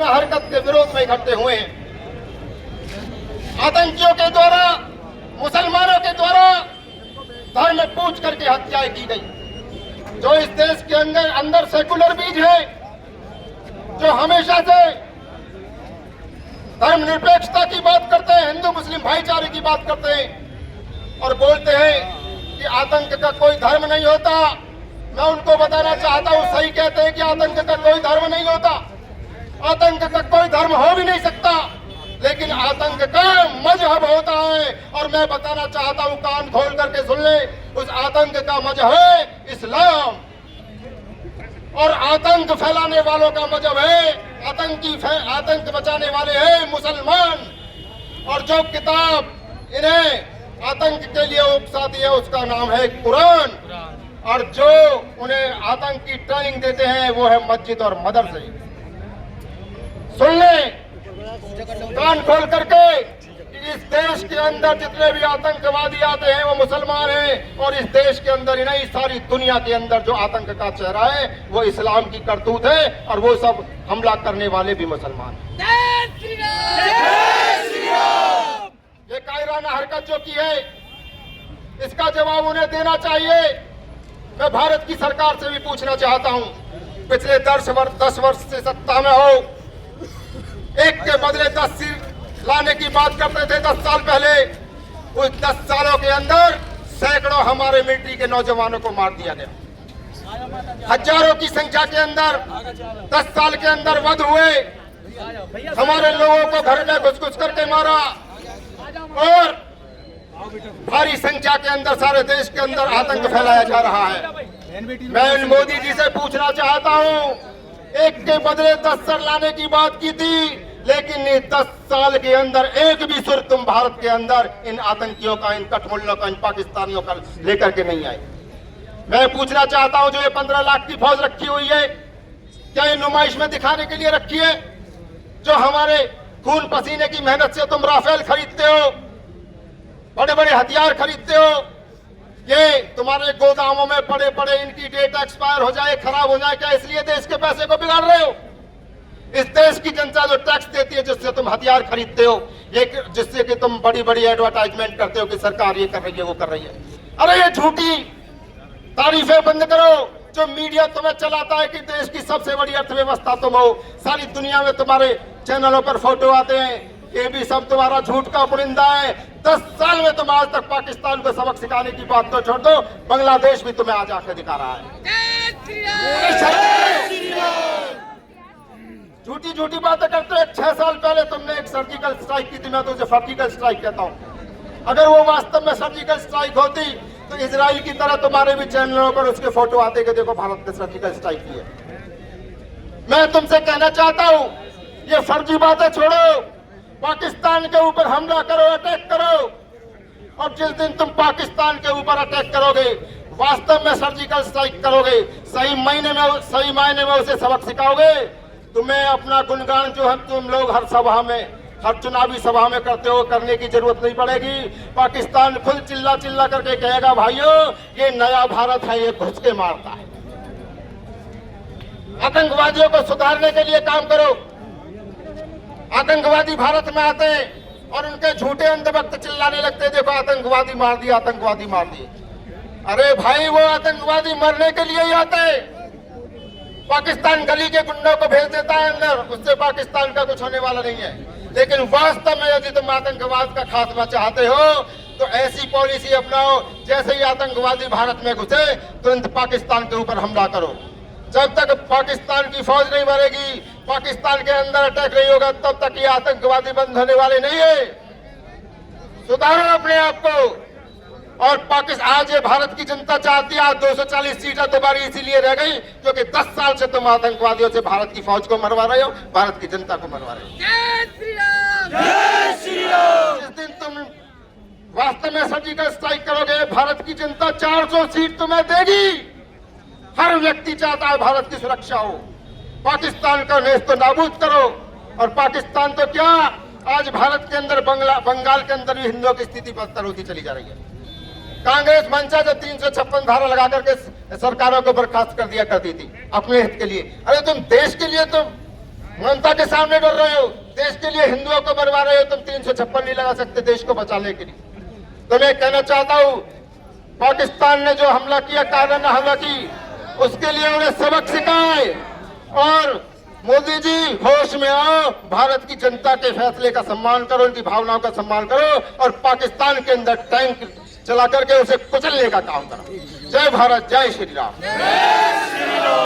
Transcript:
हरकत के विरोध में इकट्ठे हुए हैं। आतंकियों के द्वारा, मुसलमानों के द्वारा धर्म पूछ करके हत्याएं की गई। जो इस देश के अंदर सेकुलर बीज है, जो हमेशा से धर्मनिरपेक्षता की बात करते हैं, हिंदू मुस्लिम भाईचारे की बात करते हैं और बोलते हैं कि आतंक का कोई धर्म नहीं होता। मैं उनको बताना चाहता हूं, सही कहते हैं कि आतंक का कोई धर्म नहीं होता, आतंक का कोई धर्म हो भी नहीं सकता, लेकिन आतंक का मजहब होता है। और मैं बताना चाहता हूं, कान खोल करके सुन ले, उस आतंक का मजहब है इस्लाम और आतंक फैलाने वालों का मजहब है, आतंक बचाने वाले हैं मुसलमान। और जो किताब इन्हें आतंक के लिए उकसाती है उसका नाम है कुरान, और जो उन्हें आतंक की ट्रेनिंग देते हैं वो है मस्जिद और मदरसे। सुन ले कान खोल करके, इस देश के अंदर जितने भी आतंकवादी आते हैं वो मुसलमान हैं, और इस देश के अंदर ही नहीं सारी दुनिया के अंदर जो आतंक का चेहरा है वो इस्लाम की करतूत है, और वो सब हमला करने वाले भी मुसलमान हैं। ये कायराना हरकत जो की है इसका जवाब उन्हें देना चाहिए। मैं भारत की सरकार से भी पूछना चाहता हूं, पिछले 10 वर्ष से सत्ता में हो, एक के बदले 10 सिर लाने की बात करते थे 10 साल पहले। उस 10 सालों के अंदर सैकड़ों हमारे मिलिट्री के नौजवानों को मार दिया गया, हजारों की संख्या के अंदर 10 साल के अंदर वध हुए, हमारे लोगों को घर में घुस करके मारा, और भारी संख्या के अंदर सारे देश के अंदर आतंक फैलाया जा रहा है। मैं मोदी जी से पूछना चाहता हूं, एक के बदले 10 सर लाने की बात की थी, लेकिन 10 साल के अंदर एक भी सुर तुम भारत के अंदर इन आतंकियों का, इन कठमुल्लों का, इन पाकिस्तानियों का लेकर के नहीं आए। मैं पूछना चाहता हूं, जो ये 15 लाख की फौज रखी हुई है, क्या ये नुमाइश में दिखाने के लिए रखी है? जो हमारे खून पसीने की मेहनत से तुम राफेल खरीदते हो, बड़े बड़े हथियार खरीदते हो, ये तुम्हारे गोदामों में पड़े पड़े इनकी डेट एक्सपायर हो जाए, खराब हो जाए, क्या इसलिए देश के पैसे को बिगाड़ रहे हो? इस देश की जनता जो टैक्स देती है, जिससे तुम हथियार खरीदते हो, ये जिससे कि तुम बड़ी बड़ी एडवर्टाइजमेंट करते हो कि सरकार ये कर रही है, वो कर रही है, अरे ये झूठी तारीफें बंद करो। जो मीडिया तुम्हें चलाता है कि देश की सबसे बड़ी अर्थव्यवस्था तुम हो, सारी दुनिया में तुम्हारे चैनलों पर फोटो आते हैं, ये भी सब तुम्हारा झूठ का पुरिंदा है। 10 साल में तुम आज तक पाकिस्तान को सबक सिखाने की बात तो छोड़ दो, बांग्लादेश भी तुम्हें आज आके दिखा रहा है। झूठी झूठी बातें करते हो। 6 साल पहले तुमने एक सर्जिकल स्ट्राइक की थी, मैं तो उसे वर्टिकल स्ट्राइक कहता हूं। अगर वो वास्तव में सर्जिकल स्ट्राइक होती तो इजराइल की तरह तुम्हारे भी चैनलों पर उसके फोटो आते कि देखो भारत ने सर्जिकल स्ट्राइक की है। मैं तुमसे कहना चाहता हूं, ये फर्जी बातें छोड़ो, पाकिस्तान के ऊपर हमला करो, अटैक करो, और जिस दिन तुम पाकिस्तान के ऊपर अटैक करोगे, वास्तव में सर्जिकल स्ट्राइक करोगे, सही मायने में उसे सबक सिखाओगे, तुम्हें अपना गुणगान जो है तुम लोग हर सभा में, हर चुनावी सभा में करते हो, करने की जरूरत नहीं पड़ेगी। पाकिस्तान खुद चिल्ला चिल्ला करके कहेगा, भाइयों ये नया भारत है, ये घुस के मारता है। आतंकवादियों को सुधारने के लिए काम करो। आतंकवादी भारत में आते हैं और उनके झूठे अंधभक्त चिल्लाने लगते हैं, देखो आतंकवादी मार दिए, आतंकवादी मार दिए। अरे भाई, वो आतंकवादी मरने के लिए ही आते हैं। पाकिस्तान गली के गुंडों को भेज देता है अंदर, उससे पाकिस्तान का कुछ होने वाला नहीं है। लेकिन वास्तव में यदि तुम आतंकवाद का खात्मा चाहते हो तो ऐसी पॉलिसी अपनाओ, जैसे ही आतंकवादी भारत में घुसे तुरंत पाकिस्तान के ऊपर हमला करो। जब तक पाकिस्तान की फौज नहीं मरेगी, पाकिस्तान के अंदर अटैक नहीं होगा, तब तक ये आतंकवादी बंद होने वाले नहीं है। सुधारो अपने आप को। और पाकिस्तान, आज ये भारत की जनता चाहती है, आज 240 सीटें तुम्हारी इसीलिए रह गई क्योंकि 10 साल से तुम आतंकवादियों से भारत की फौज को मरवा रहे हो, भारत की जनता को मरवा रहे हो। जिस दिन तुम वास्तव में सर्जिकल स्ट्राइक करोगे, भारत की जनता 400 सीट तुम्हें देगी। हर व्यक्ति चाहता है भारत की सुरक्षा हो, पाकिस्तान का नेस्त नाबूद करो। और पाकिस्तान तो क्या, आज भारत के अंदर बंगाल के अंदर भी हिंदुओं की स्थिति बदतर होती चली जा रही है। कांग्रेस मंचा जो 356 धारा लगा करके सरकारों को बर्खास्त कर दिया करती थी अपने हित के लिए। अरे तुम देश के लिए तुम ममता के सामने डर रहे हो, देश के लिए हिंदुओं को मरवा रहे हो, तुम 356 नहीं लगा सकते देश को बचाने के लिए। तो मैं कहना चाहता हूं, पाकिस्तान ने जो हमला किया, कायराना हमला की, उसके लिए उन्हें सबक सिखाए। और मोदी जी होश में आओ, भारत की जनता के फैसले का सम्मान करो, उनकी भावनाओं का सम्मान करो और पाकिस्तान के अंदर टैंक चला करके उसे कुचलने का काम करो। जय भारत, जय श्री राम।